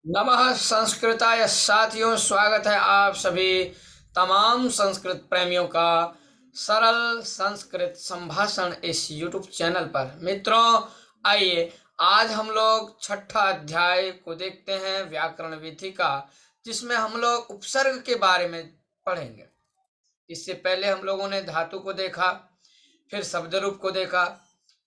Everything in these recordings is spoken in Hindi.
नमः संस्कृताय साथियों, स्वागत है आप सभी तमाम संस्कृत प्रेमियों का सरल संस्कृत संभाषण इस YouTube चैनल पर। मित्रों, आइए आज हम लोग छठा अध्याय को देखते हैं व्याकरण विधि का, जिसमें हम लोग उपसर्ग के बारे में पढ़ेंगे। इससे पहले हम लोगों ने धातु को देखा, फिर शब्द रूप को देखा,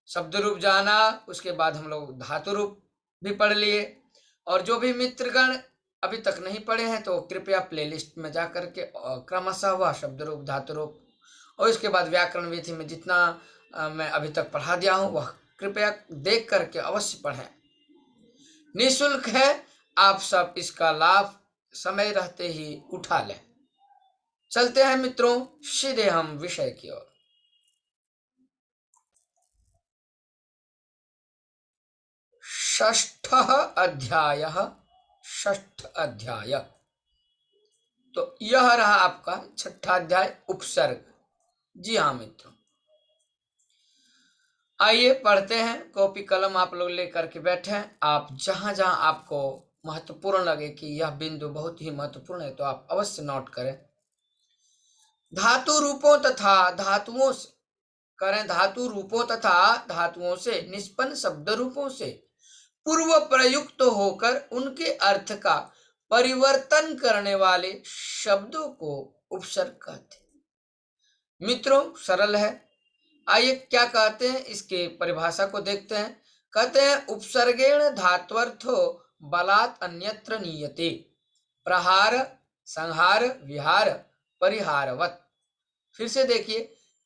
शब्द रूप जाना, उसके बाद हम लोग धातु रूप भी पढ़ लिए। और जो भी मित्रगण अभी तक नहीं पढ़े हैं तो कृपया प्लेलिस्ट में जा करके क्रमशः वह शब्द रूप, धातु रूप और इसके बाद व्याकरण विधि में जितना मैं अभी तक पढ़ा दिया हूँ वह कृपया देख करके अवश्य पढ़ें। निःशुल्क है, आप सब इसका लाभ समय रहते ही उठा लें। चलते हैं मित्रों सीधे हम विषय की ओर। षष्ठ अध्याय। तो यह रहा आपका छठा अध्याय उपसर्ग। जी हाँ मित्रों, आइए पढ़ते हैं। कॉपी कलम आप लोग लेकर के बैठे। आप जहां जहां आपको महत्वपूर्ण लगे कि यह बिंदु बहुत ही महत्वपूर्ण है तो आप अवश्य नोट करें। धातु रूपों तथा धातुओं से करें, धातु रूपों तथा धातुओं से निष्पन्न शब्द रूपों से पूर्व प्रयुक्त होकर उनके अर्थ का परिवर्तन करने वाले शब्दों को उपसर्ग कहते हैं। मित्रों सरल है, आइए क्या कहते हैं इसके परिभाषा को देखते हैं। कहते हैं उपसर्गेण धात्वर्थो बलात् अन्यत्र नीयते, प्रहार संहार विहार परिहारवत। फिर से देखिए,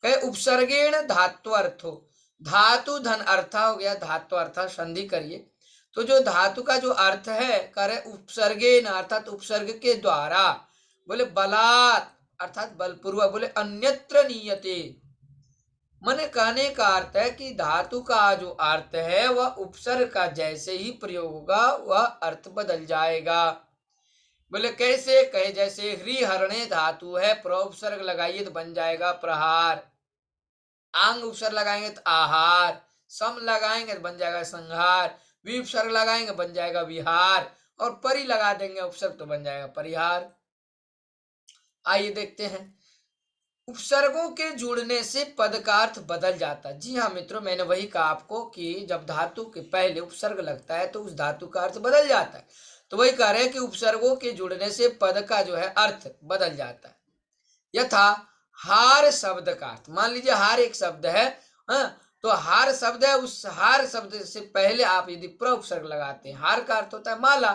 कहे उपसर्गेण धात्वर्थो, धातु धन अर्थ हो गया, धातु अर्थ संधि करिए तो जो धातु का जो अर्थ है करे उपसर्गेण अर्थात उपसर्ग के द्वारा, बोले बलात् अर्थात बलपूर्वक, बोले अन्यत्र नीयते, मने कहने का अर्थ है कि धातु का जो अर्थ है वह उपसर्ग का जैसे ही प्रयोग होगा वह अर्थ बदल जाएगा। बोले कैसे? कहे जैसे हरिहरणे धातु है, उपसर्ग लगाइए तो बन जाएगा प्रहार, आंग उपसर्ग लगाएंगे तो आहार, सम लगाएंगे तो बन जाएगा संहार, वि उपसर्ग लगाएंगे बन जाएगा विहार, और परि लगा देंगे उपसर्ग तो बन जाएगा परिहार। आइए देखते हैं, उपसर्गों के जुड़ने से पद का अर्थ बदल जाता है। जी हाँ मित्रों, मैंने वही कहा आपको कि जब धातु के पहले उपसर्ग लगता है तो उस धातु का अर्थ बदल जाता है। तो वही कह रहे हैं कि उपसर्गों के जुड़ने से पद का जो है अर्थ बदल जाता है। यथा हार शब्द का अर्थ, मान लीजिए हार एक शब्द है, हाँ, तो हार शब्द है, उस हार शब्द से पहले आप यदि प्र उपसर्ग लगाते हैं, हार का अर्थ होता है माला,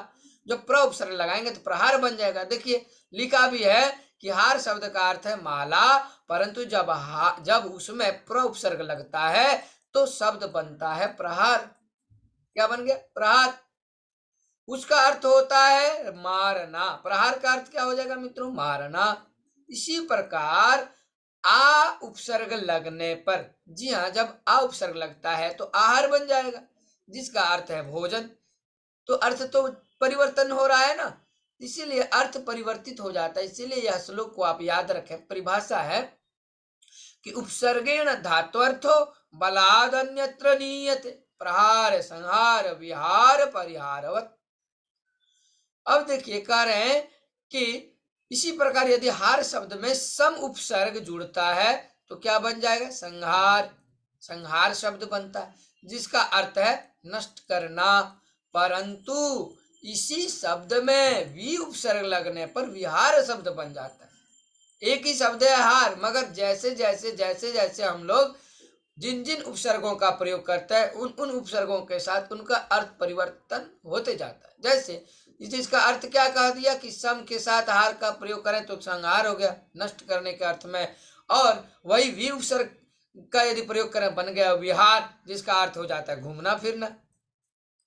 जब प्र उपसर्ग लगाएंगे तो प्रहार बन जाएगा। देखिए लिखा भी है कि हार शब्द का अर्थ है माला, परंतु जब उसमें प्र उपसर्ग लगता है तो शब्द बनता है प्रहार। क्या बन गया? प्रहार। उसका अर्थ होता है मारना। प्रहार का अर्थ क्या हो जाएगा मित्रों? मारना। इसी प्रकार आ उपसर्ग लगने पर, जी हाँ, जब आ उपसर्ग लगता है तो आहार बन जाएगा, जिसका अर्थ है भोजन। तो अर्थ तो परिवर्तन हो रहा है ना, इसीलिए अर्थ परिवर्तित हो जाता है। इसीलिए यह श्लोक को आप याद रखें। परिभाषा है कि उपसर्गेण धात्वर्थो बलाद अन्यत्र नीयते, प्रहार संहार विहार परिहारवत। अब देखिए कह रहे हैं कि इसी प्रकार यदि हार शब्द में सम उपसर्ग जुड़ता है तो क्या बन जाएगा? संहार। संहार शब्द बनता है जिसका अर्थ है नष्ट करना, परंतु इसी शब्द में वी उपसर्ग लगने पर विहार शब्द बन जाता है। एक ही शब्द है हार, मगर जैसे जैसे हम लोग जिन जिन उपसर्गों का प्रयोग करते हैं उन उन उपसर्गों के साथ उनका अर्थ परिवर्तन होते जाता है। जैसे इसका अर्थ क्या कह दिया कि सम के साथ हार का प्रयोग करें तो संहार हो गया, नष्ट करने के अर्थ में, और वही वी उपसर्ग का यदि प्रयोग करें बन गया विहार, जिसका अर्थ हो जाता है घूमना फिरना।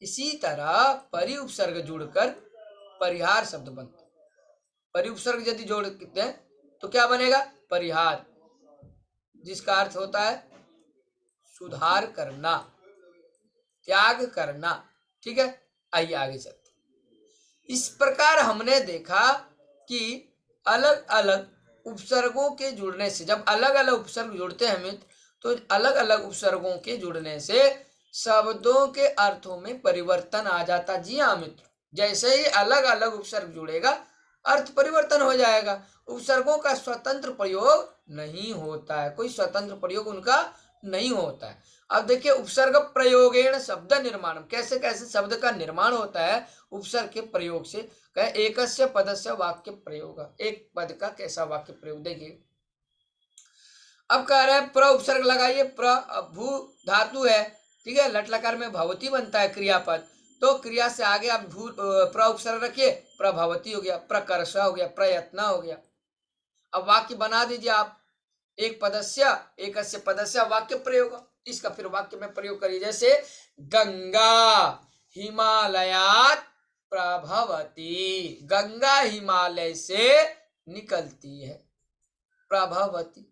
इसी तरह परि उपसर्ग जुड़कर परिहार शब्द बनता है। परि उपसर्ग यदि जोड़ते हैं तो क्या बनेगा? परिहार, जिसका अर्थ होता है सुधार करना, त्याग करना। ठीक है, आइए आगे चलते। इस प्रकार हमने देखा कि अलग अलग उपसर्गों के जुड़ने से, जब अलग अलग उपसर्ग जुड़ते हैं मित्र, तो अलग अलग उपसर्गों के जुड़ने से शब्दों के अर्थों में परिवर्तन आ जाता। जी हाँ मित्र, जैसे ही अलग अलग उपसर्ग जुड़ेगा अर्थ परिवर्तन हो जाएगा। उपसर्गों का स्वतंत्र प्रयोग नहीं होता है, कोई स्वतंत्र प्रयोग उनका नहीं होता है। अब देखिए उपसर्ग प्रयोगेण शब्द निर्माण, कैसे कैसे शब्द का निर्माण होता है उपसर्ग के प्रयोग से। कहे एकस्य पदस्य वाक्य प्रयोग, एक पद का कैसा वाक्य प्रयोग। देखिए अब कह रहे हैं प्र उपसर्ग लगाइए, प्र भू धातु है, ठीक है, लट लकार में भवती बनता है क्रियापद, तो क्रिया से आगे आप भू प्र उपसर्ग रखिए, प्रभवती हो गया, प्रकर्ष हो गया, प्रयत्न हो गया। अब वाक्य बना दीजिए आप, एक पदस्य एकस्य पदस्य वाक्य प्रयोग, इसका फिर वाक्य में प्रयोग करिए। जैसे गंगा हिमालयात प्रभवती, गंगा हिमालय से निकलती है, प्रभवती।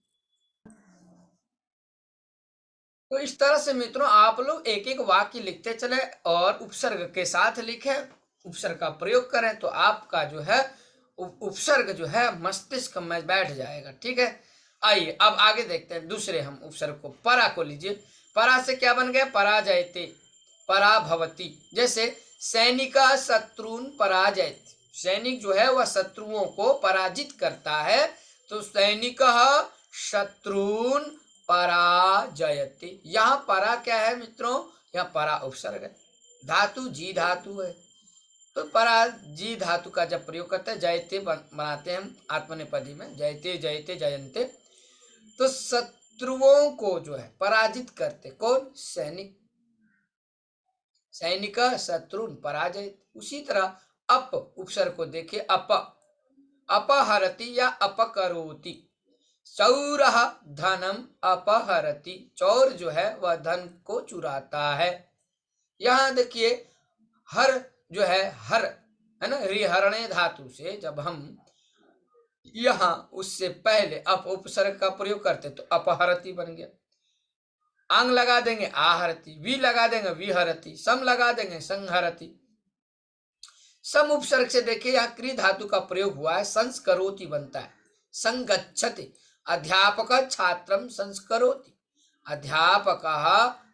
तो इस तरह से मित्रों आप लोग एक एक वाक्य लिखते चले और उपसर्ग के साथ लिखें, उपसर्ग का प्रयोग करें, तो आपका जो है उपसर्ग जो है मस्तिष्क में बैठ जाएगा। ठीक है, आइए अब आगे देखते हैं दूसरे हम उपसर्ग को। परा को लीजिए, परा से क्या बन गया, पराजयते, पराभवती। जैसे सैनिका शत्रुन पराजयते, सैनिक जो है वह शत्रुओं को पराजित करता है, तो सैनिक शत्रुन पराजयते। यहाँ परा क्या है मित्रों, यहाँ परा उपसर्ग है, धातु जी धातु है, तो परा जी धातु का जब प्रयोग करते हैं, जयते बनाते हैं हम आत्मनेपदी में, जयते जयते जयंते, तो शत्रुओं को जो है पराजित करते, कौन, सैनिक, सैनिक शत्रुन पराजयते। उसी तरह अप उपसर्ग को देखिए, अपहरति या अपकरोति, चौरः धनम अपहरति, चौर जो है वह धन को चुराता है। यहां देखिए हर जो है हर है ना, हरणे धातु से जब हम यहां उससे पहले अप उपसर्ग का प्रयोग करते तो अपहरति बन गया, आंग लगा देंगे आहरति, वी लगा देंगे विहरति, सम लगा देंगे संहरति। सम उपसर्ग से देखिए यहाँ क्री धातु का प्रयोग हुआ है, संस्करोति बनता है, संगच्छति, अध्यापक छात्रम संस्करोति, अध्यापक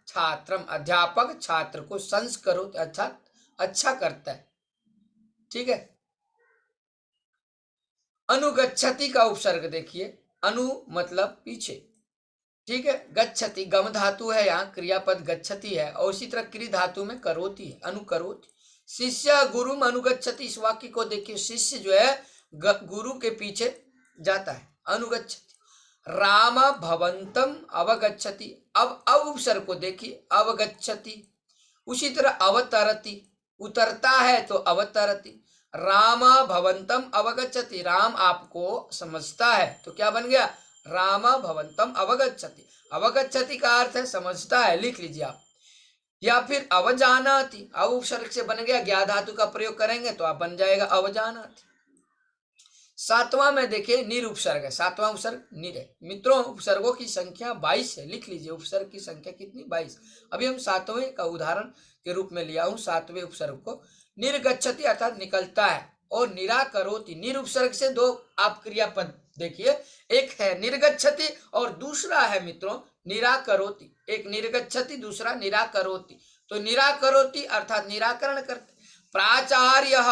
छात्रम, अध्यापक छात्र को संस्करोति, अच्छा करता है। ठीक है, अनुगच्छति का उपसर्ग देखिए, अनु मतलब पीछे, ठीक है, गच्छति गम धातु है, यहाँ क्रियापद गच्छति है, और इसी तरह क्री धातु में करोति है, अनुकरोति। शिष्य गुरुम अनुगच्छति, इस वाक्य को देखिए, शिष्य जो है गुरु के पीछे जाता है, अनुगच्छति। राम भवंतम अवगच्छति, अब उपसर्ग को देखिए, अवगच्छति। उसी तरह अवतरति, उतरता है तो अवतरति। राम भवंतम अवगच्छति, राम आपको समझता है, तो क्या बन गया, राम भवंतम अवगच्छति। अवगच्छति का अर्थ है समझता है, लिख लीजिए आप। या फिर अवजानाति, अव उपसर्ग से बन गया, ज्ञा धातु का प्रयोग करेंगे तो आप बन जाएगा अवजानाति। सातवां में देखिए निर उपसर्ग है, सातवां उपसर्ग निर है। मित्रों उपसर्गों की संख्या 22 है, लिख लीजिए उपसर्ग की संख्या कितनी, 22। अभी हम सातवें का उदाहरण के रूप में लिया हूं, सातवें उपसर्ग को। निर्गच्छति अर्थात निकलता है, और निराकरोति, निर उपसर्ग से दो आप क्रियापद देखिए, एक है निर्गच्छति और दूसरा है मित्रों निराकरोति। एक निर्गच्छति, दूसरा निराकरोति। तो निराकरोति अर्थात निराकरण करते। प्राचार्य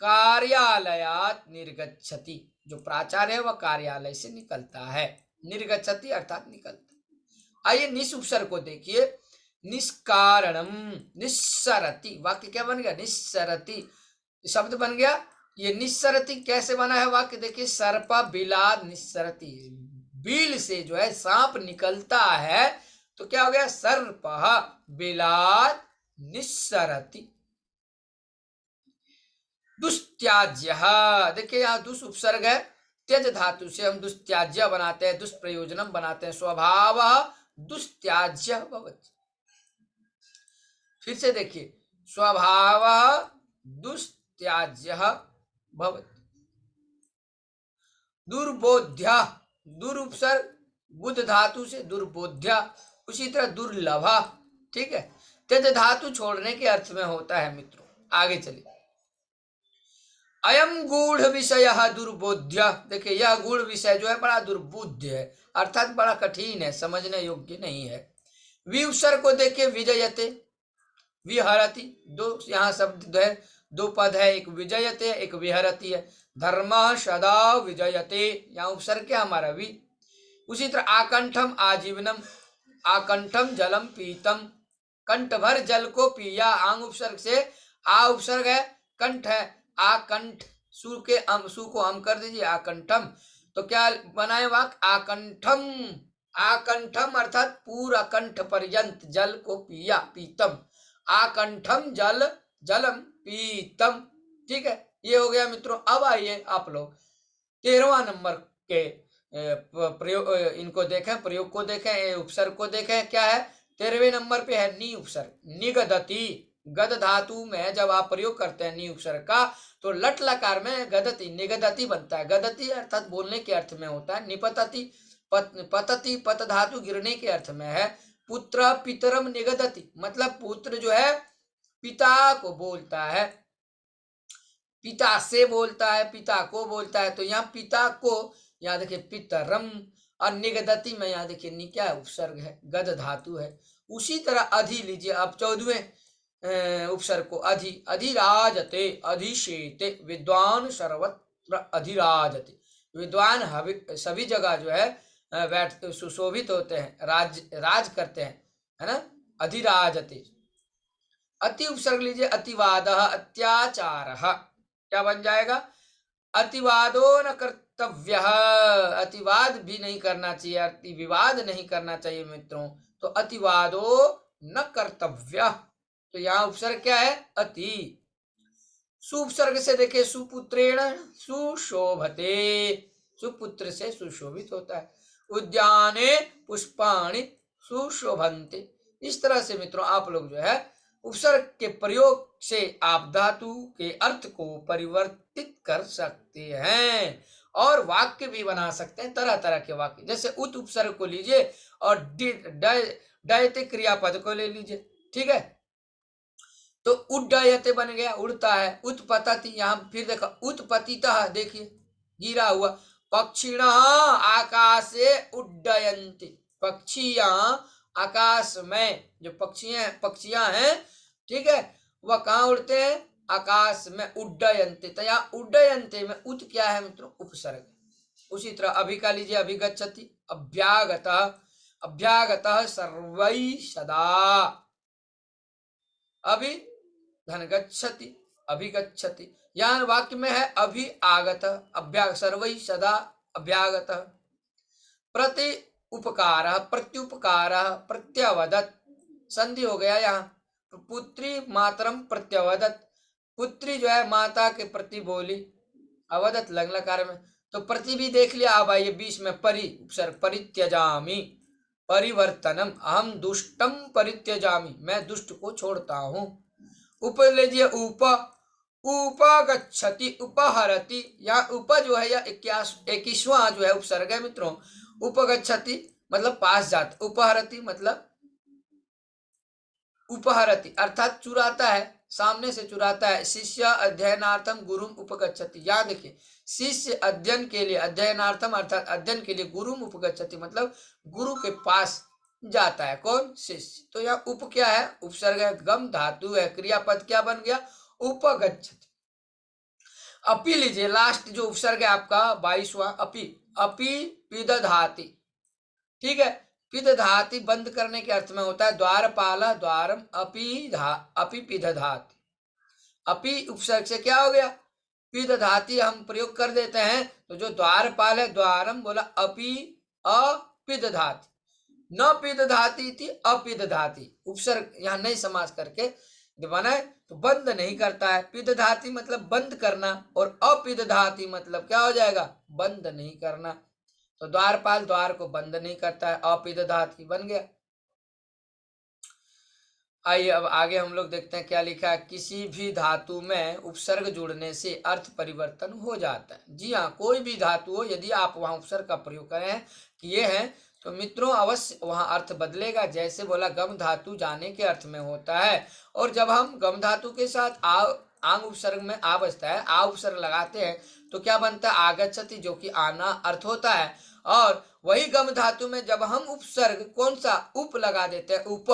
कार्यालयात निर्गच्छति, जो प्राचार्य है वह कार्यालय से निकलता है, निर्गच्छति अर्थात निकलता। आइए निस उपसर्ग को देखिए, निष्कारणम निस्सरति, वाक्य क्या बन गया, निस्सरति शब्द बन गया। ये निस्सरति कैसे बना है वाक्य देखिए, सर्प बिलाद निस्सरति, बिल से जो है सांप निकलता है, तो क्या हो गया, सर्प बिलाद निस्सरति। दुस्त्याज्य, देखिए यहाँ दुस उपसर्ग है, त्यज धातु से हम दुस्त्याज्य बनाते हैं, दुष्प्रयोजनम बनाते हैं, स्वभाव दुस्त्याज्य भवति। फिर से देखिए, स्वभाव दुस्त्याज्य भवति। दुर्बोध्य, दुर उपसर्ग बुध धातु से दुर्बोध्य, उसी तरह दुर्लभ, ठीक है, त्यज धातु छोड़ने के अर्थ में होता है मित्रों। आगे चलिए, अयम गूढ़ विषय दुर्बोध्य, देखिए यह गूढ़ विषय जो है बड़ा दुर्बोध्य है, अर्थात बड़ा कठिन है, समझने योग्य नहीं है। वि उपसर्ग को देखिए, विजयते विहरति, दो यहाँ शब्द है, दो पद है, एक विजयते एक विहरती है। धर्मः सदा विजयते, यहाँ उपसर्ग क्या हमारा वि। उसी तरह आकंठम आजीवनम, आकंठम जलम पीतम, कंठ भर जल को पिया, आंग उपसर्ग से आ उपसर्ग है, कंठ है, आकंठ, सु के सु को हम कर दीजिए आकंठम, तो क्या बनाए वाक्य आकंठम, आकंठम अर्थात पूरा कंठ पर्यंत जल को पिया, पीतम, आकंठम जल जलम पीतम। ठीक है, ये हो गया मित्रों। अब आइए आप लोग 13वां नंबर के प्रयोग, इनको देखें, प्रयोग को देखें, उपसर्ग को देखें। क्या है 13वें नंबर पे है नी उपसर्ग, निगदति। गद धातु में जब आप प्रयोग करते हैं नी उपसर्ग का, तो लट लकार में गदति निगदति बनता है। गदति अर्थात बोलने के अर्थ में होता है। निपतति पतति, पत धातु गिरने के अर्थ में है। पुत्र पितरम निगदति, मतलब पुत्र जो है पिता को बोलता है, पिता से बोलता है, पिता को बोलता है। तो यहाँ पिता को, यहाँ देखिए पितरम, और निगदति में यहाँ देखिए नि क्या है, उपसर्ग है, गद धातु है। उसी तरह अधि लीजिए आप 14वें उपसर्ग को, अधि, अधिराजते, अधिशेते, विद्वान सर्वत्र अधिराजते। विद्वान सभी जगह जो है बैठते सुशोभित होते हैं, राज करते हैं, है ना, अधिराजते। अति उपसर्ग लीजिए, अतिवाद, अत्याचार, क्या बन जाएगा, अतिवादो न कर्तव्य, अतिवाद भी नहीं करना चाहिए, अति विवाद नहीं करना चाहिए मित्रों। तो अतिवादो न कर्तव्य, तो यहाँ उपसर्ग क्या है, अति। सुपसर्ग से देखे, सुपुत्रेण सुशोभते, सुपुत्र से सुशोभित होता है। उद्याने पुष्पाणि सुशोभन्ते। इस तरह से मित्रों आप लोग जो है उपसर्ग के प्रयोग से आप धातु के अर्थ को परिवर्तित कर सकते हैं और वाक्य भी बना सकते हैं, तरह तरह के वाक्य। जैसे उत उपसर्ग को लीजिए और डयते क्रियापद को ले लीजिए, ठीक है, तो उड्डयते बन गया, उड़ता है। उत्पतति, यहाँ फिर देखो उत्पतितः, देखिए गिरा हुआ। पक्षिणः आकाशे उड्डयन्ति, पक्षियां आकाश में, जो पक्षियां हैं, ठीक है, वह कहाँ उड़ते हैं, आकाश में। उड्डयन्ते, तो यहाँ उड्डयन्ते में उत क्या है मित्रों, उपसर्ग। उसी तरह अभी का लीजिए, अभिगच्छति, अभ्यागतः, अभ्यागतः सर्वैः सदा, अभी धन गच्छति, अभिगच्छति। यहाँ वाक्य में है अभि आगत, अभ्या सर्वैः सदा अभ्यागत। प्रति उपकार, प्रत्युपकार, प्रत्यवदत, संधि हो गया यहाँ। पुत्री मातरम प्रत्यवदत, पुत्री जो है माता के प्रति बोली, अवदत लंग लकार में, तो प्रति भी देख लिया। अब आइए 20 में परि उपसर्ग, परित्यजामि, परिवर्तनम, अहम दुष्टम परित्यजामि, मैं दुष्ट को छोड़ता हूँ। उप लीजिए, उप, उपगच्छति, उपहरति, यहाँ उप जो है या 21वां जो है उपसर्ग है मित्रों। उपगच्छति मतलब पास जाता, उपहरति मतलब उपहरति अर्थात चुराता है, सामने से चुराता है। शिष्य अध्ययनार्थम गुरुम उपगच्छति, याद देखिए, शिष्य अध्ययन के लिए, अध्ययनार्थम अर्थात अध्ययन के लिए, गुरुम उपगच्छति मतलब गुरु के पास जाता है, कौन, शिष्य। तो यहाँ उप क्या है, उपसर्ग है, गम धातु है, क्रियापद क्या बन गया, उपगच्छति। अपि लीजिए, लास्ट जो उपसर्ग है आपका 22वां, अपि, अपि पिदधाति, ठीक है, पिदधाति बंद करने के अर्थ में होता है। द्वारपाल द्वारम अपि पिदधाति, अपि उपसर्ग से क्या हो गया, पिदधाति हम प्रयोग कर देते हैं, तो जो द्वारपाल है द्वारम बोला अपि अपिदधाति, न पिदधाति थी अपिदधाति, उपसर्ग यहाँ नहीं समास करके बनाए तो बंद नहीं करता है। पिदधाति मतलब बंद करना, और अपिदधाति मतलब क्या हो जाएगा, बंद नहीं करना। तो द्वारपाल द्वार को बंद नहीं करता है, अपिदधाति बन गया। आइए अब आगे हम लोग देखते हैं क्या लिखा है। किसी भी धातु में उपसर्ग जुड़ने से अर्थ परिवर्तन हो जाता है। जी हाँ, कोई भी धातु हो, यदि आप वहां उपसर्ग का प्रयोग करें किए हैं तो मित्रों अवश्य वहां अर्थ बदलेगा। जैसे बोला गम धातु जाने के अर्थ में होता है, और जब हम गम धातु के साथ आंग उपसर्ग में आ बचता है, आ उपसर्ग लगाते हैं तो क्या बनता है, आगच्छति, जो कि आना अर्थ होता है। और वही गम धातु में जब हम उपसर्ग कौन सा उप लगा देते हैं, उप,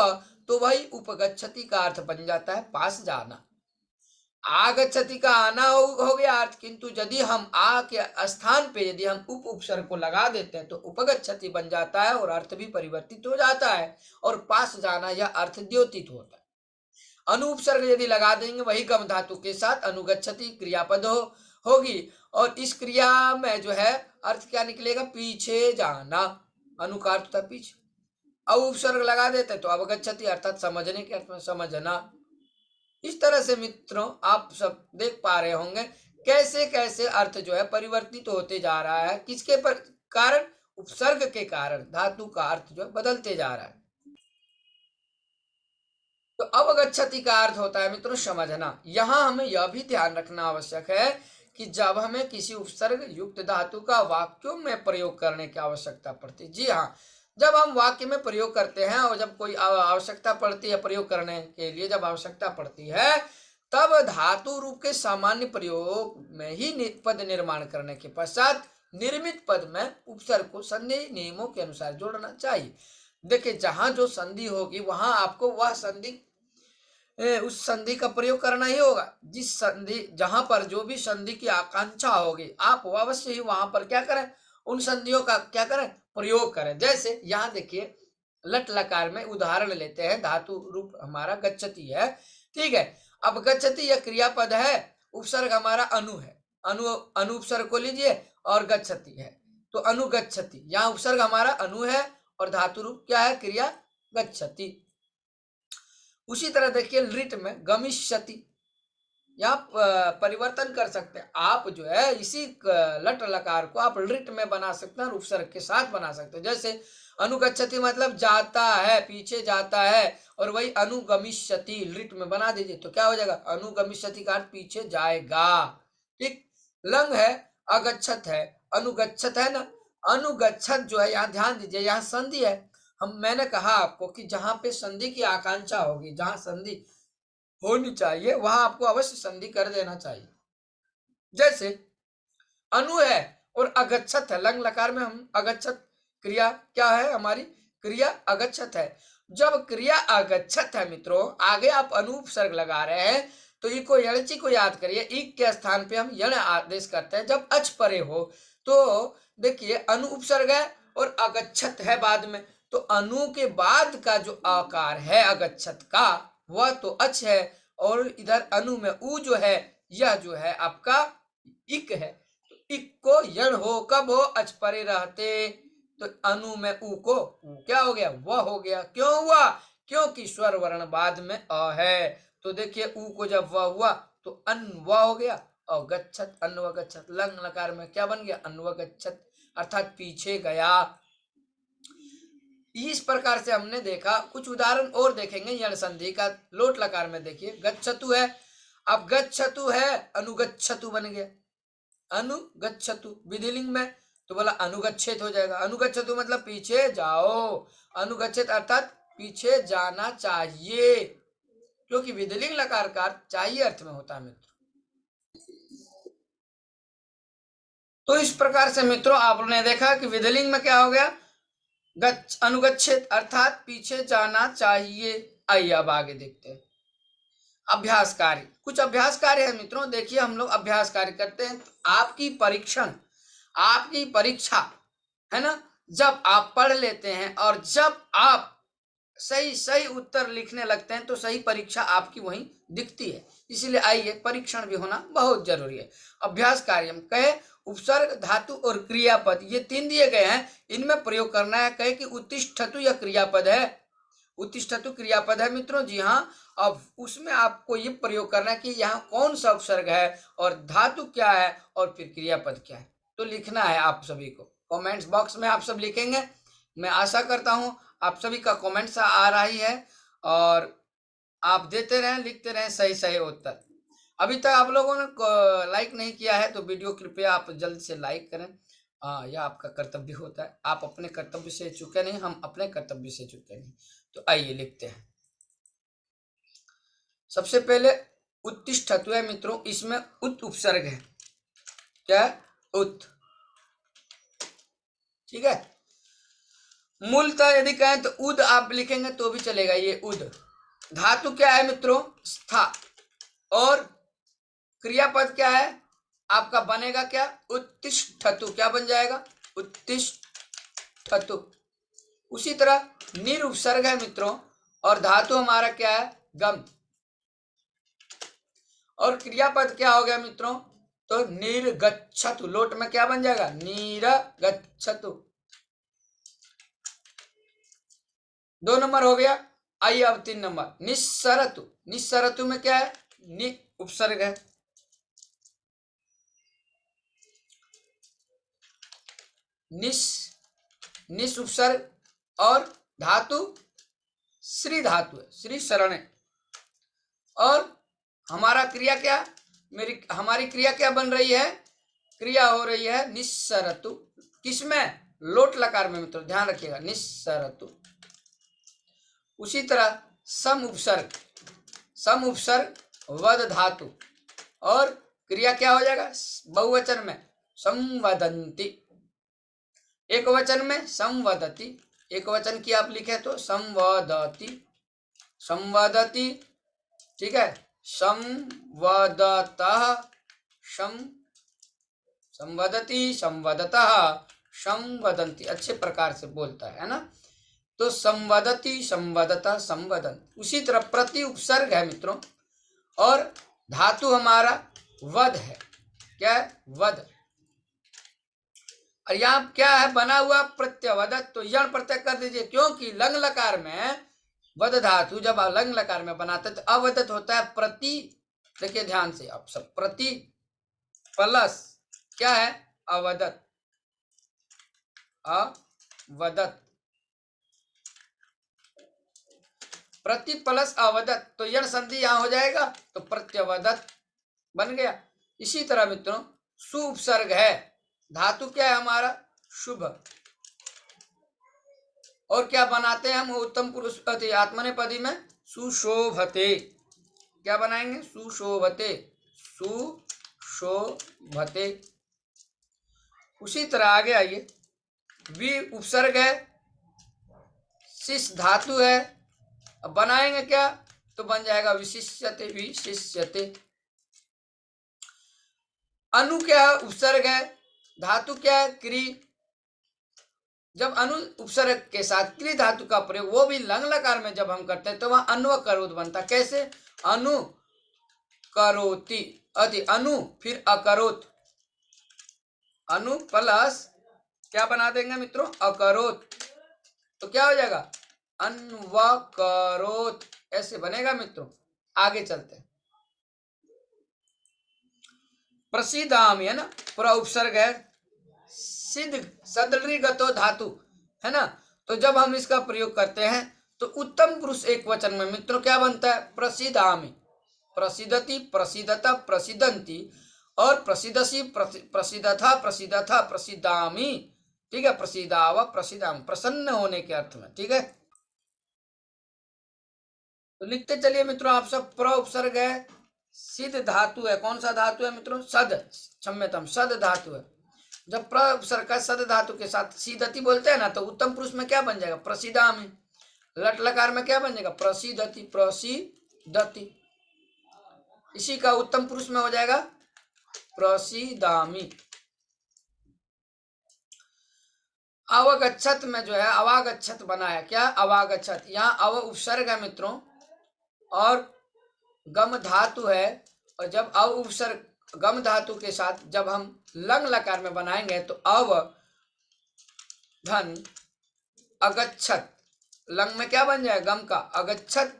तो वही उपगच्छति का अर्थ बन जाता है पास जाना। आगच्छति का आना हो गया अर्थ, किंतु यदि हम आ के स्थान पे यदि हम उपसर्ग को लगा देते हैं तो उपगच्छति बन जाता है और अर्थ भी परिवर्तित हो जाता है और पास जाना यह अर्थ द्योतित होता है। अनुपसर्ग यदि लगा देंगे वही गम धातु के साथ अनुगच्छति क्रियापद होगी और इस क्रिया में जो है अर्थ क्या निकलेगा, पीछे जाना, अनुकार तथा पीछे। अब उपसर्ग लगा देते तो अवगच्छति अर्थात समझने के अर्थ में समझना। इस तरह से मित्रों आप सब देख पा रहे होंगे कैसे कैसे अर्थ जो है परिवर्तित होते जा रहा है, किसके कारण, उपसर्ग के कारण धातु का अर्थ जो है बदलते जा रहा है। तो अवगच्छति का अर्थ होता है मित्रों समझना। यहां हमें यह भी ध्यान रखना आवश्यक है कि जब हमें किसी उपसर्ग युक्त धातु का वाक्यों में प्रयोग करने की आवश्यकता पड़ती है, जी हाँ, जब हम वाक्य में प्रयोग करते हैं और जब कोई आवश्यकता पड़ती है प्रयोग करने के लिए, जब आवश्यकता पड़ती है तब धातु रूप के सामान्य प्रयोग में ही पद निर्माण करने के पश्चात निर्मित पद में उपसर्ग को संधि नियमों के अनुसार जोड़ना चाहिए। देखिए जहां जो संधि होगी वहां आपको वह संधि उस संधि का प्रयोग करना ही होगा। जिस संधि जहां पर जो भी संधि की आकांक्षा होगी आप अवश्य ही वहां पर क्या करें, उन संधियों का क्या करें, प्रयोग करें। जैसे यहाँ देखिए लट लकार में उदाहरण लेते हैं, धातु रूप हमारा गच्छति है, ठीक है। अब गच्छति यह क्रियापद है, उपसर्ग हमारा अनु है, अनु उपसर्ग को लीजिए और गच्छति है तो अनुगच्छति, यहाँ उपसर्ग हमारा अनु है और धातु रूप क्या है, क्रिया गच्छति। उसी तरह देखिए लिट में गमिष्यति, यहाँ परिवर्तन कर सकते हैं आप जो है, इसी लट लकार को आप लिट में बना सकते हैं और उपसर्ग के साथ बना सकते हैं। जैसे अनुगच्छति मतलब जाता है, पीछे जाता है, और वही अनुगमिष्यति लिट में बना दीजिए तो क्या हो जाएगा, अनुगमिष्यति का अर्थ पीछे जाएगा, ठीक। लंग है, अगच्छत है, अनुगच्छत है ना, अनुगच्छत जो है यहाँ ध्यान दीजिए, यहाँ संधि है। मैंने कहा आपको कि जहां पे संधि की आकांक्षा होगी, जहां संधि होनी चाहिए वहां आपको अवश्य संधि कर देना चाहिए। जैसे अनु है और अगच्छत है, लंग लकार में हम अगच्छत क्रिया क्या है, हमारी क्रिया अगच्छत है। जब क्रिया अगच्छत है मित्रों, आगे आप अनुपसर्ग लगा रहे हैं तो इको यणची को याद करिए, इक के स्थान पे हम यण आदेश करते हैं जब अच परे हो। तो देखिए अनु उपसर्ग है और अगच्छत है बाद में, तो अनु के बाद का जो आकार है अगच्छत का वह तो अच है, और इधर अनु में उ जो है यह जो है आपका इक है, तो इक को यण हो, कब हो, अच परे रहते, तो अनु में उ को उ क्या हो गया, वह हो गया। क्यों हुआ, क्योंकि स्वर वर्ण बाद में अ है, तो देखिए उ को जब वह हुआ तो अन्व हो गया, और गच्छत अन्व गच्छत, लंग लकार में क्या बन गया, अन्व गच्छत अर्थात पीछे गया। इस प्रकार से हमने देखा, कुछ उदाहरण और देखेंगे यण संधि का। लोट लकार में देखिए गच्छतु है, अब गच्छतु है अनुगच्छतु बन गया, अनुगच्छतु विधिलिंग में तो बोला अनुगच्छेत हो जाएगा, अनुगच्छतु मतलब पीछे जाओ, अनुगच्छेत अर्थात पीछे जाना चाहिए, क्योंकि विधिलिंग लकार का चाहिए अर्थ में होता है मित्र। तो इस प्रकार से मित्रों आपने देखा कि विधिलिंग में क्या हो गया, अनुगच्छेत अर्थात पीछे जाना चाहिए। आइए अब आगे देखते हैं अभ्यास कार्य। कुछ अभ्यास कार्य है मित्रों, देखिए हम लोग अभ्यास कार्य करते हैं। आपकी परीक्षण, आपकी परीक्षा है ना, जब आप पढ़ लेते हैं और जब आप सही सही उत्तर लिखने लगते हैं तो सही परीक्षा आपकी वहीं दिखती है। इसलिए आइए परीक्षण भी होना बहुत जरूरी है। अभ्यास कार्य हम कहे उपसर्ग धातु और क्रियापद ये तीन दिए गए हैं, इनमें प्रयोग करना है। कहे कि उत्तिष्ठतु यह क्रियापद है, उत्तिष्ठतु क्रियापद है मित्रों, जी हाँ। अब उसमें आपको ये प्रयोग करना है कि यहाँ कौन सा उपसर्ग है और धातु क्या है और फिर क्रियापद क्या है, तो लिखना है आप सभी को। कमेंट्स बॉक्स में आप सब लिखेंगे, मैं आशा करता हूँ आप सभी का कमेंट्स आ रहा ही है और आप देते रहें, लिखते रहें सही सही उत्तर। अभी तक आप लोगों ने लाइक नहीं किया है तो वीडियो कृपया आप जल्द से लाइक करें, यह आपका कर्तव्य होता है। आप अपने कर्तव्य से चूके नहीं, हम अपने कर्तव्य से चूके नहीं। तो आइए लिखते हैं। सबसे पहले उत्तिष्ठतु है मित्रों, इसमें उत उपसर्ग है, क्या उत, ठीक है। मूलतः यदि कहें तो उद आप लिखेंगे तो भी चलेगा, ये उद। धातु क्या है मित्रों, स्था, और क्रियापद क्या है आपका, बनेगा क्या, उत्तिष्ठतु। क्या बन जाएगा, उत्तिष्ठतु। उसी तरह निर उपसर्ग है मित्रों, और धातु हमारा क्या है, गम। और क्रियापद क्या हो गया मित्रों, तो निर्गच्छतु। लोट में क्या बन जाएगा, निर्गच्छतु। 2 नंबर हो गया। आइए अब 3 नंबर, निस्सरतु। निस्सरतु में क्या है, नि उपसर्ग है। निस उपसर्ग और धातु श्री धातु है, श्री शरण है। और हमारा क्रिया क्या, हमारी क्रिया क्या बन रही है, क्रिया हो रही है निस्सरतु। किसमें, लोट लकार में मित्रों, ध्यान रखिएगा, निस्सरतु। उसी तरह सम उपसर्ग वद धातु, और क्रिया क्या हो जाएगा, बहुवचन में संवदंती, एक वचन में संवदती। एक वचन की आप लिखे तो संवदती, संवदती, ठीक है, संवदतः, संवदती, संवदतः, संवदंती, अच्छे प्रकार से बोलता है ना। तो संवदती, संवदतः, संवदन। उसी तरह प्रति उपसर्ग है मित्रों, और धातु हमारा वद है। क्या है, वद। और यहाँ क्या है बना हुआ, प्रत्यवदत। तो यण प्रत्यय कर दीजिए, क्योंकि लंग लकार में वद धातु जब लंग लकार में बनाते तो अवदत होता है प्रति। देखिए ध्यान से आप सब, प्रति प्लस क्या है, अवदत, अवदत, प्रति प्लस अवदत। तो यण संधि यहां हो जाएगा तो प्रत्यवदत बन गया। इसी तरह मित्रों सु उपसर्ग है, धातु क्या है हमारा, शुभ। और क्या बनाते हैं हम, उत्तम पुरुष आत्मनेपदी में सुशोभते। क्या बनाएंगे, सुशोभते, सुशोभते। उसी तरह आगे आइए, वि उपसर्ग है, शिष धातु है। अब बनाएंगे क्या, तो बन जाएगा विशिष्यते, विशिष्यते। अनु क्या है, उपसर्ग है, धातु क्या है, क्री। जब अनु उपसर्ग के साथ क्री धातु का प्रयोग, वो भी लंग लकार में जब हम करते हैं तो वहां अन्व करोत बनता। कैसे, अनु करोति, अति अनु फिर अकरोत, अनु प्लस क्या बना देंगे मित्रों, अकरोत। तो क्या हो जाएगा, अन्वकरोत, ऐसे बनेगा मित्रों। आगे चलते हैं, प्रसिदामी है ना, पूरा उपसर्ग है, सिद्ध सदृगतो धातु है ना। तो जब हम इसका प्रयोग करते हैं तो उत्तम पुरुष एक वचन में मित्रों क्या बनता है, प्रसिदामी, प्रसिदति, प्रसिदता, प्रसिदंती, और प्रसिदसी, प्रसिदथा, प्रसिदथा, प्रसिदामी, ठीक है, प्रसिदाव, प्रसिदाम, प्रसन्न होने के अर्थ में, ठीक है। तो लिखते चलिए मित्रों आप सब, प्र उपसर्ग है, सिद्ध धातु है। कौन सा धातु है मित्रों, सद, क्षम्यतम, सद धातु है। जब प्र उपसर्ग का सद धातु के साथ सीदति बोलते हैं ना, तो उत्तम पुरुष में क्या बन जाएगा, प्रसिदामी। लट लकार में क्या बन जाएगा, प्रसिदति, प्रसिदति। इसी का उत्तम पुरुष में हो जाएगा प्रसिदामी। अवगच्छत में जो है अवागच्छत बना है, क्या, अवागच्छत। यहाँ अव उपसर्ग है मित्रों, और गम धातु है। और जब अव उपसर्ग गम धातु के साथ जब हम लंग लकार में बनाएंगे तो अव धन अगच्छत, लंग में क्या बन जाएगा, गम का, अगच्छत।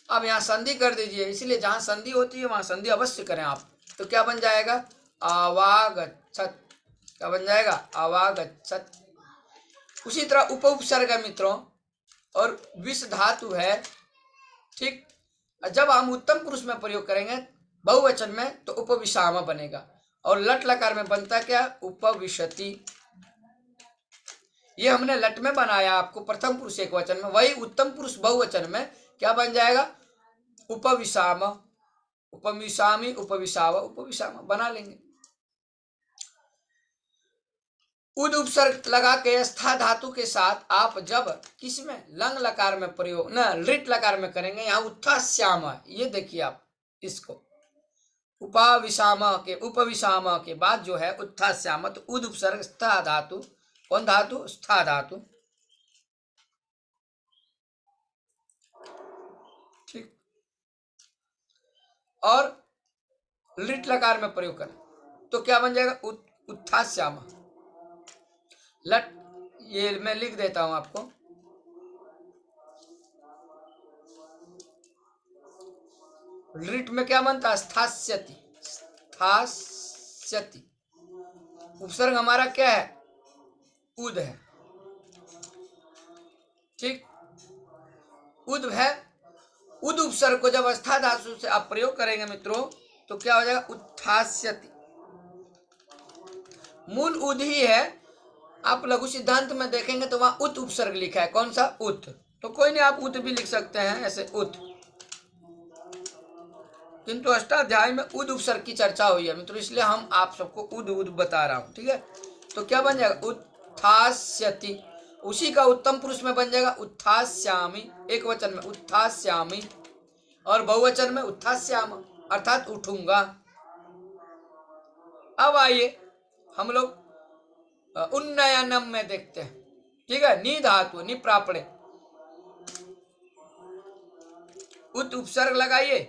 अब यहाँ संधि कर दीजिए, इसलिए जहां संधि होती है वहां संधि अवश्य करें आप। तो क्या बन जाएगा, अवागच्छत। क्या बन जाएगा, अवागच्छत। उसी तरह उप उपसर्ग है मित्रों, और विष धातु है, ठीक। जब हम उत्तम पुरुष में प्रयोग करेंगे बहुवचन में तो उपविशाम बनेगा, और लट लकार में बनता क्या, उपविशति। ये हमने लट में बनाया आपको प्रथम पुरुष एक वचन में, वही उत्तम पुरुष बहुवचन में क्या बन जाएगा, उपविशाम, उपविशामी, उपविशाव, उपविशाम बना लेंगे। उद उपसर्ग लगा के स्था धातु के साथ आप जब किसमें, लंग लकार में प्रयोग न लिट लकार में करेंगे, यहाँ उत्था श्याम, ये देखिए आप इसको, उपविशाम के बाद जो है उत्थास्याम, तो उद उपसर्ग स्था धातु, कौन धातु? स्था धातु। ठीक, और लिट लकार में प्रयोग करें तो क्या बन जाएगा? उत्थास्याम। लट, ये मैं लिख देता हूं आपको, लिट में क्या बनता है? स्थास्यति, स्थास्यति। उपसर्ग हमारा क्या है? उद है। ठीक, उद है। उद उपसर्ग को जब स्था धातु से आप प्रयोग करेंगे मित्रों तो क्या हो जाएगा? उत्थास्यति। मूल उद ही है, आप लघु सिद्धांत में देखेंगे तो वहां उत उपसर्ग लिखा है। कौन सा? उत। तो कोई नहीं, आप उत भी लिख सकते हैं ऐसे, उत, किंतु अष्टाध्याय में उद उपसर्ग की चर्चा हुई है मित्रों, इसलिए हम आप सबको उद उद बता रहा हूं। ठीक है, तो क्या बन जाएगा? उत्थास्यति। उसी का उत्तम पुरुष में बन जाएगा उत्थास्यामि, एक वचन में उत्थास्यामि, और बहुवचन में उत्थास्याम, अर्थात उठूंगा। अब आइए हम लोग उन्नयनम में देखते हैं। ठीक है, नी धातु, नि प्रापणे, उत उपसर्ग लगाइए,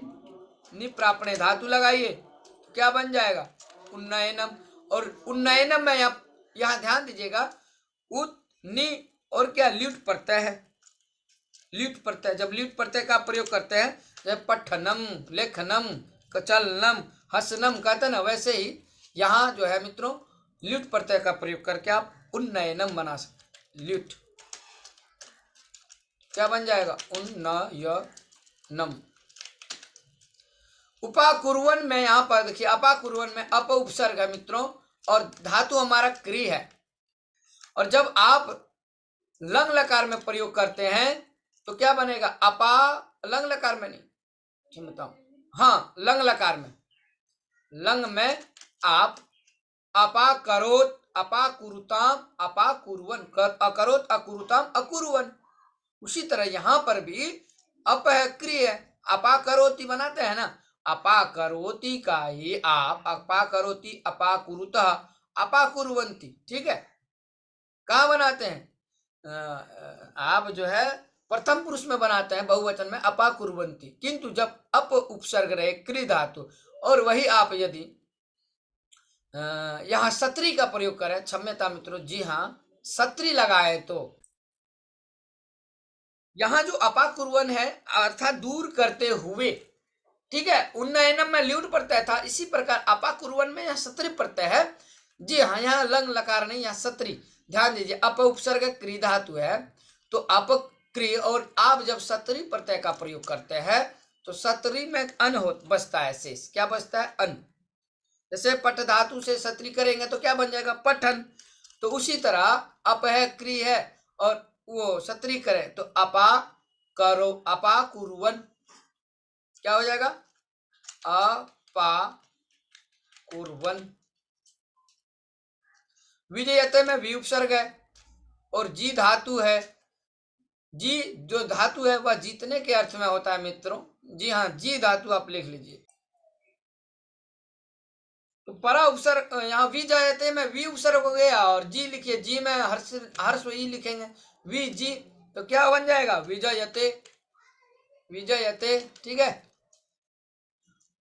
नि प्रापणे धातु लगाइए, तो क्या बन जाएगा? उन्नयनम। और उन्नयनम में यहाँ ध्यान दीजिएगा, उत, नि और क्या? ल्युट प्रत्यय है। ल्युट प्रत्यय, जब ल्युट प्रत्यय का प्रयोग करते हैं, जब पठनम, लेखनम, कचलनम, हसनम कहते हैं ना, वैसे ही यहाँ जो है मित्रों ल्युट प्रत्यय का प्रयोग करके आप उन्नयनम बना सकते। ल्युट क्या बन जाएगा? उन्नयनम। उपाकुर्वन में यहाँ पर देखिए, अपाकुर्वन में अप उपसर्ग है मित्रों, और धातु हमारा क्री है। और जब आप लंग लकार में प्रयोग करते हैं तो क्या बनेगा? अपा, लंग लकार में नहीं, बताओ, हाँ लंग लकार में, लंग में आप अपा करोत, अपा कुरुताम, अपा कुरुवन, अकरोत, अकुरुताम, अकुरुवन। उसी तरह यहां पर भी अप है, क्रिय है, अपा करोती बनाते हैं ना, अपा करोती का ही आप अपा करोती, अपा कुरुतः, अपा कुरुवंती। ठीक है, कहाँ बनाते हैं? आप जो है प्रथम पुरुष में बनाते हैं, बहुवचन में अपा कुरुवंती। किंतु जब अप उपसर्ग रहे क्रि धातु, और वही आप यदि यहाँ सत्री का प्रयोग करें, क्षम्यता मित्रों, जी हाँ, सत्री लगाए, तो यहाँ जो अपाकुर्वन है अर्थात दूर करते हुए। ठीक है, उन्नयनम में ल्यूट प्रत्यय था, इसी प्रकार अपाकुर्वन में यहाँ सत्री प्रत्यय है। जी हाँ, यहाँ लंग लकार नहीं, यहाँ सत्री। ध्यान दीजिए, अप उपसर्ग क्री धातु है, तो अप क्री, और आप जब सत्री प्रत्यय का प्रयोग करते हैं तो सत्री में अन हो बचता है, शेष क्या बचता है? अन। जैसे पठ धातु से सत्री करेंगे तो क्या बन जाएगा? पठन। तो उसी तरह अप है, क्री है, और वो सत्री करें तो अपा करो, अपा कुरुवन, क्या हो जाएगा? अपा कुरुवन। विजयते में वी उपसर्ग है और जी धातु है। जी जो धातु है वह जीतने के अर्थ में होता है मित्रों। जी हाँ, जी धातु आप लिख लीजिए। तो परा उपसर्ग, यहाँ विजयते में वी उपसर्ग हो गया, और जी लिखिए, जी में हर्ष ई लिखेंगे, वी जी, तो क्या बन जाएगा? विजयते, विजयते। ठीक है,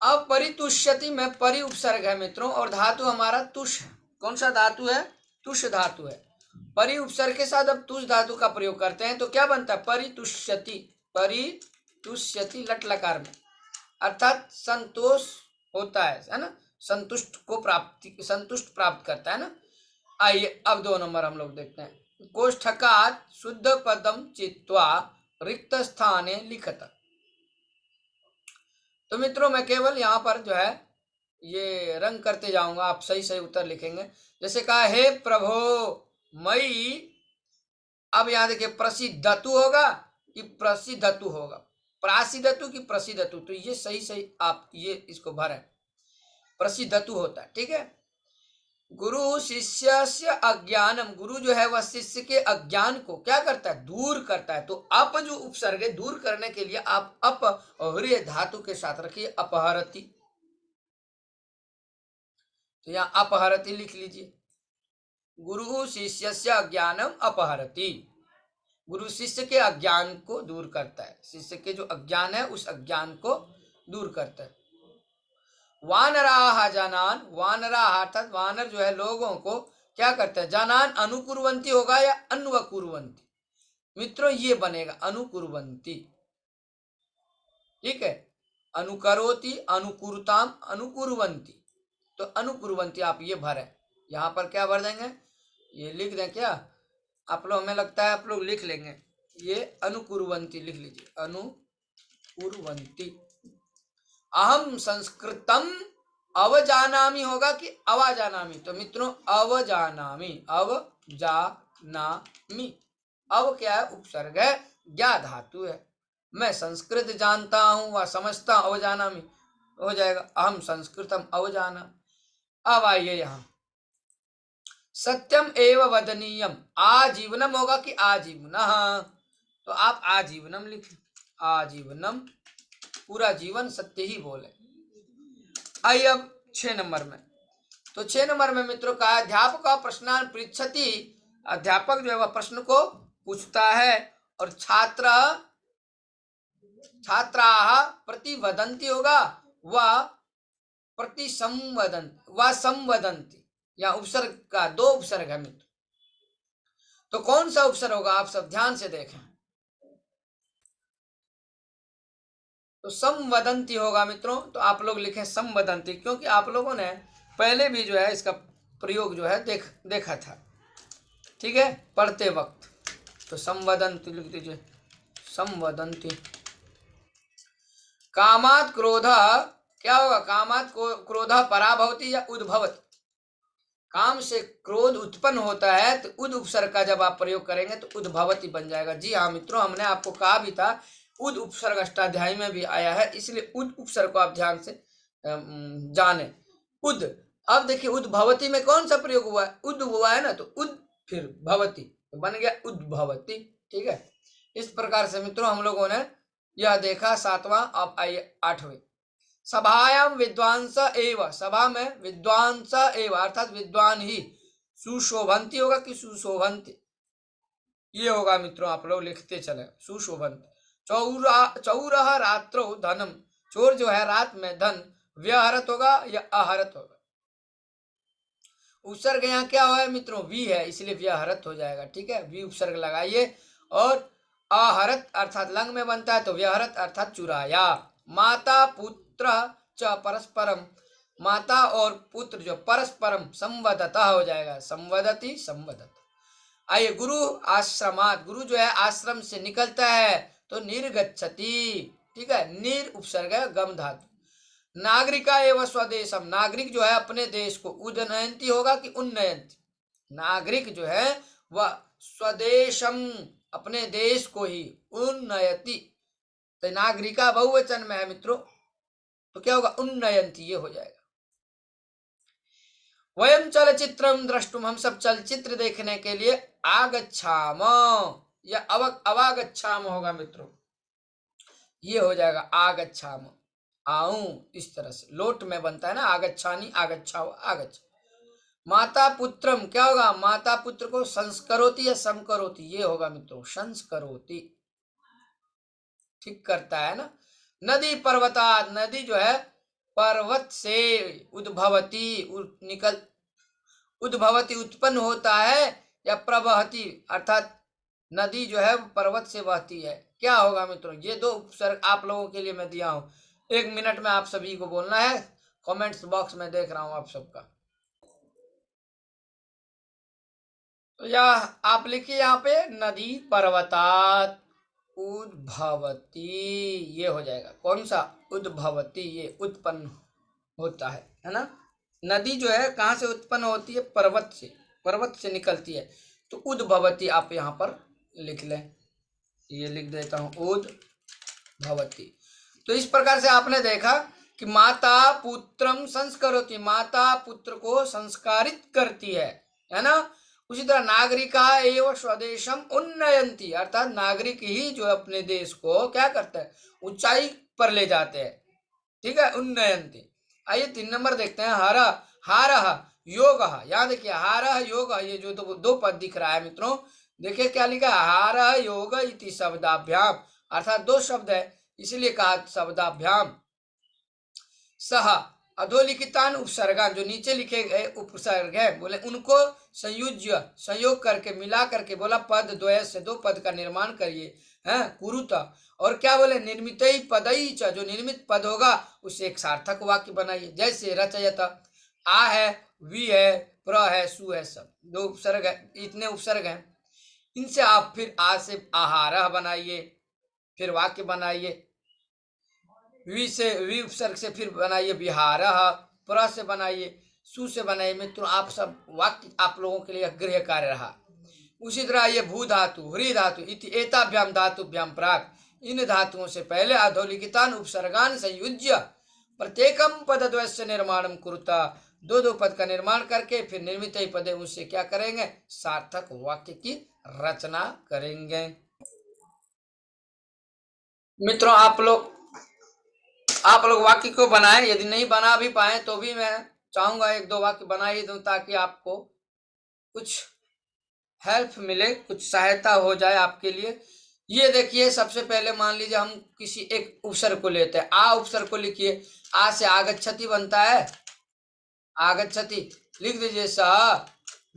अब परितुष्यति में परि उपसर्ग है मित्रों, और धातु हमारा तुष है। कौन सा धातु है? तुष धातु है। परि उपसर्ग के साथ अब तुष धातु का प्रयोग करते हैं तो क्या बनता है? परितुष्यति, परितुष्यति लट लकार में, अर्थात संतोष होता है ना, संतुष्ट को प्राप्ति, संतुष्ट प्राप्त करता है ना। आइए अब 2 नंबर हम लोग देखते हैं। कोष्ठकात शुद्ध पदम चित्वा रिक्त स्थाने लिखत। तो मित्रों मैं केवल यहाँ पर जो है ये रंग करते जाऊंगा, आप सही सही उत्तर लिखेंगे। जैसे कहा, हे प्रभो मई, अब यहाँ देखिए प्रसिद्धतु होगा कि प्रसिद्धतु होगा, प्रासिद्धतु की प्रसिद्धतु, तो ये सही सही आप ये इसको भरें, प्रसिद्धतु होता है। ठीक है, गुरु शिष्य से अज्ञानम, गुरु जो है वह शिष्य के अज्ञान को क्या करता है? दूर करता है। तो अप जो उपसर्ग है, दूर करने के लिए आप अप और धातु के साथ रखिए, अपहरति। तो यहाँ अपहरति लिख लीजिए। गुरु शिष्यस्य अज्ञानम अपहरति, गुरु शिष्य के अज्ञान को दूर करता है, शिष्य के जो अज्ञान है उस अज्ञान को दूर करता है। वानराः जनान, वानराः अर्थात वानर जो है लोगों को क्या करता है, जनान अनुकुर्वन्ति होगा या अन्वकुर्वन्ति, मित्रों ये बनेगा अनुकुर्वन्ति, ठीक है। अनुकरोति, अनुकुरुताम, अनुकुर्वन्ति, तो अनुकुर्वन्ति आप ये भरें। यहाँ पर क्या भर देंगे, ये लिख दें क्या आप लोग, हमें लगता है आप लोग लिख लेंगे, ये अनुकुर्वन्ति लिख लीजिए, अनुकुर्वन्ति। अहम संस्कृतम अवजानामि होगा कि अवाजानामि, तो मित्रों अवजानामि, अवजानामि, अव क्या है, उपसर्ग है, ज्ञा धातु है। मैं संस्कृत जानता हूं व समझता हूं, अवजानामि हो जाएगा, अहम संस्कृतम अवजानामि। अब आइए यहाँ सत्यम एव वदनीयम, आजीवनम होगा कि आजीवनः, तो आप आजीवनम लिखें, आजीवनम, पूरा जीवन सत्य ही बोले। आइए अब 6 नंबर में, तो 6 नंबर में मित्रों का अध्यापक प्रश्नान पृच्छति, अध्यापक जो है वह प्रश्न को पूछता है और छात्राः प्रतिवदन्ति होगा व प्रतिसंवदन्ति व संवदन्ति, या उपसर्ग का 2 उपसर्ग है मित्र, तो कौन सा उपसर्ग होगा आप सब ध्यान से देखें, तो संवदंती होगा मित्रों, तो आप लोग लिखें संवदंती, क्योंकि आप लोगों ने पहले भी जो है इसका प्रयोग जो है देखा था, ठीक है, पढ़ते वक्त, तो संवदंती लिख दीजिए, संवदंती। कामात् क्रोध क्या होगा, कामात् क्रोध पराभवति या उद्भवति, काम से क्रोध उत्पन्न होता है तो उद उपसर्ग का जब आप प्रयोग करेंगे तो उद्भवति बन जाएगा। जी हाँ मित्रों, हमने आपको कहा भी था उद उपसर्ग अष्टाध्यायी में भी आया है, इसलिए उद उपसर्ग को आप ध्यान से जाने। उद, अब देखिए उद्भवति में कौन सा प्रयोग हुआ है, उद हुआ है ना, तो उद फिर भवति, तो बन गया उद्भवति, ठीक है। इस प्रकार से मित्रों हम लोगों ने यह देखा 7वां। अब आइए 8वें, सभायाम विद्वांस एव, सभा में विद्वांस एव अर्थात विद्वान ही, सुशोभंती होगा कि सुशोभंती, ये होगा मित्रों, आप लोग लिखते चले, सुशोभंती। चौरः रात्रौ धनम, चोर जो है रात में धन व्यहरत होगा या आहरत होगा, उपसर्ग यहाँ क्या हुआ है मित्रों, वी है, इसलिए व्यहरत हो जाएगा, ठीक है, वी उपसर्ग लगाइए। और आहरत अर्थात लंग में बनता है, तो व्यहरत अर्थात चुराया। माता पुत्र च परस्परम, माता और पुत्र जो परस्परम संवदता हो जाएगा, संवदति संवदत। आइए गुरु आश्रमात, गुरु जो है आश्रम से निकलता है तो निर्गच्छति, ठीक है, निर उपसर्ग है, गम धातु। नागरिका एवं स्वदेशम, नागरिक जो है अपने देश को, उन्नयंती होगा कि उन्नयंती, नागरिक जो है वह स्वदेशम अपने देश को ही, उन्नयति, तो नागरिका बहुवचन में है मित्रों, तो क्या होगा उन्नयंती, ये हो जाएगा। वयम चलचित्रम द्रष्टुम, हम सब चलचित्र देखने के लिए आगच्छाम, या अवागच्छाम होगा मित्रों, ये हो जाएगा आगच्छाम, आऊं, इस तरह से लोट में बनता है ना, आगच्छानी, आगच्छाओ, आगच्छ। माता पुत्रम क्या होगा, माता पुत्र को संस्करोति या समकरोति, ये होगा मित्रों संस्करोति, ठीक करता है ना। नदी पर्वतात, नदी जो है पर्वत से, उद्भवती उद्भवती उत्पन्न होता है, या प्रवहती अर्थात नदी जो है पर्वत से बहती है, क्या होगा मित्रों, ये 2 उपसर्ग आप लोगों के लिए मैं दिया हूं, 1 मिनट में आप सभी को बोलना है, कमेंट्स बॉक्स में देख रहा हूं आप सबका, तो यह आप लिखिए यहाँ पे नदी पर्वतात उद्भवती, ये हो जाएगा, कौन सा उद्भवती, ये उत्पन्न होता है ना। नदी जो है कहाँ से उत्पन्न होती है, पर्वत से, पर्वत से निकलती है, तो उद्भवती आप यहाँ पर लिख लें, ये लिख देता हूँ उद्भवती। तो इस प्रकार से आपने देखा कि माता पुत्रम संस्करोति, माता पुत्र को संस्कारित करती है ना। उसी तरह नागरिका एवं स्वदेशम उन्नयंती, अर्थात नागरिक ही जो अपने देश को क्या करते हैं, ऊंचाई पर ले जाते हैं, ठीक है, उन्नयंती। आइए 3 नंबर देखते हैं। हर हारह योग, यहाँ देखिए हारह योग, ये जो दो पद दिख रहा है मित्रों, देखिए क्या लिखा है, हारह योग इति शब्दाभ्याम, अर्थात दो शब्द है इसलिए कहा शब्दाभ्याम। सह अधोलिखितान उपसर्गान, जो नीचे लिखे गए उपसर्ग है बोले उनको संयुज्य संयोग करके मिला करके बोला पद द्वय से दो पद का निर्माण करिए है कुरुत, और क्या बोले निर्मित पदई च, जो निर्मित पद होगा उससे एक सार्थक वाक्य बनाइए। जैसे रचयत, आ है, वी है, प्र है, सु है, सब दो उपसर्ग है, इतने उपसर्ग हैं, इनसे आप फिर आ से आहारह बनाइए, फिर वाक्य बनाइए। वी से वी उपसर्ग से फिर बनाइए विहारः, प्र से बनाइए, सु से बनाइए। मित्रों आप सब वाक्य आप लोगों के लिए गृह कार्य रहा। उसी तरह ये भू धातु, ह्री धातु, इति एताभ्याम धातुभ्याम प्राक, इन धातुओं से पहले अधोलिखितान उपसर्गान संयुज्य प्रत्येकम पदद्वयस्य निर्माणम कुरुता, दो दो पद का निर्माण करके फिर निर्मित ही पदे उससे क्या करेंगे, सार्थक वाक्य की रचना करेंगे। मित्रों आप लोग वाक्य को बनाएं, यदि नहीं बना भी पाए तो भी मैं चाहूंगा एक दो वाक्य बना ही दूं, ताकि आपको कुछ हेल्प मिले, कुछ सहायता हो जाए आपके लिए। ये देखिए सबसे पहले मान लीजिए हम किसी एक उपसर्ग को लेते हैं, आ उपसर्ग को लिखिए, आ से आगच्छति बनता है, आगच्छति लिख दीजिए, सह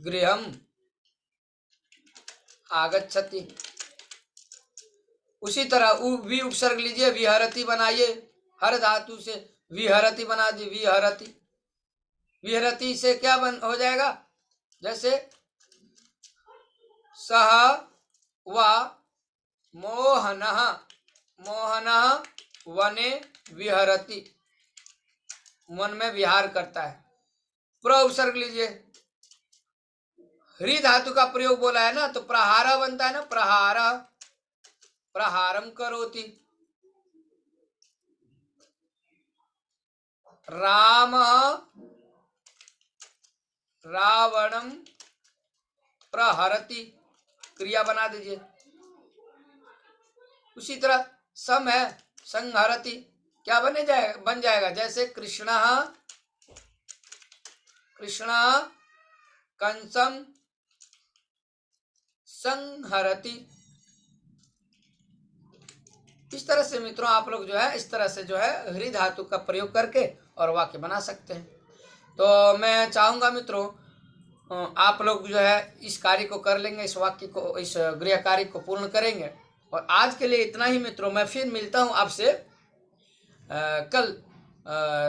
गृहम आगच्छति। उसी तरह वी उपसर्ग लीजिए, विहरति बनाइए, हर धातु से विहरति बना दी, विहरति, विहरति से क्या हो जाएगा, जैसे सह व मोहनः, मोहनः वने विहरति, वन में विहार करता है। प्र उपसर्ग लीजिए, ह्री धातु का प्रयोग बोला है ना, तो प्रहार बनता है ना, प्रहार, प्रहारम करोति। राम रावणम प्रहरति, क्रिया बना दीजिए। उसी तरह सम है, संहरति, क्या बन जाएगा, जैसे कृष्ण कृष्ण कंसम संहरति। इस तरह से मित्रों आप लोग जो है इस तरह से जो है ह्री धातु का प्रयोग करके और वाक्य बना सकते हैं। तो मैं चाहूंगा मित्रों आप लोग जो है इस कार्य को कर लेंगे, इस वाक्य को, इस गृह कार्य को पूर्ण करेंगे। और आज के लिए इतना ही मित्रों, मैं फिर मिलता हूं आपसे कल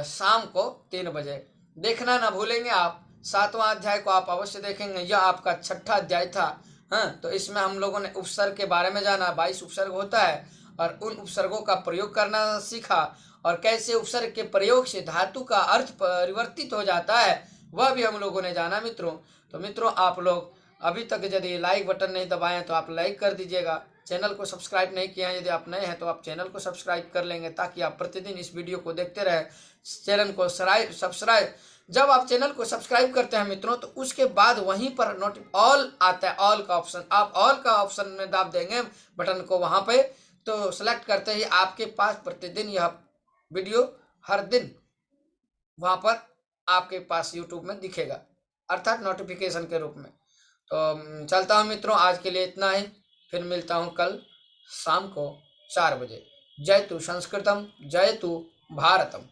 शाम को 3 बजे। देखना ना भूलेंगे आप, 7वां अध्याय को आप अवश्य देखेंगे, यह आपका 6ठा अध्याय था। हाँ, तो इसमें हम लोगों ने उपसर्ग के बारे में जाना, 22 उपसर्ग होता है और उन उपसर्गों का प्रयोग करना सीखा, और कैसे उपसर्ग के प्रयोग से धातु का अर्थ परिवर्तित हो जाता है वह भी हम लोगों ने जाना मित्रों। तो मित्रों आप लोग अभी तक यदि लाइक बटन नहीं दबाए तो आप लाइक कर दीजिएगा, चैनल को सब्सक्राइब नहीं किया है यदि आप नए हैं तो आप चैनल को सब्सक्राइब कर लेंगे, ताकि आप प्रतिदिन इस वीडियो को देखते रहें। चैनल को सब्सक्राइब, जब आप चैनल को सब्सक्राइब करते हैं मित्रों तो उसके बाद वहीं पर ऑल आता है, ऑल का ऑप्शन, आप ऑल का ऑप्शन में दाब देंगे बटन को, वहां पे तो सेलेक्ट करते ही आपके पास प्रतिदिन यह वीडियो हर दिन वहां पर आपके पास यूट्यूब में दिखेगा, अर्थात नोटिफिकेशन के रूप में। तो चलता हूं मित्रों, आज के लिए इतना ही, फिर मिलता हूं कल शाम को 4 बजे। जय तु संस्कृतम, जय तु भारतम।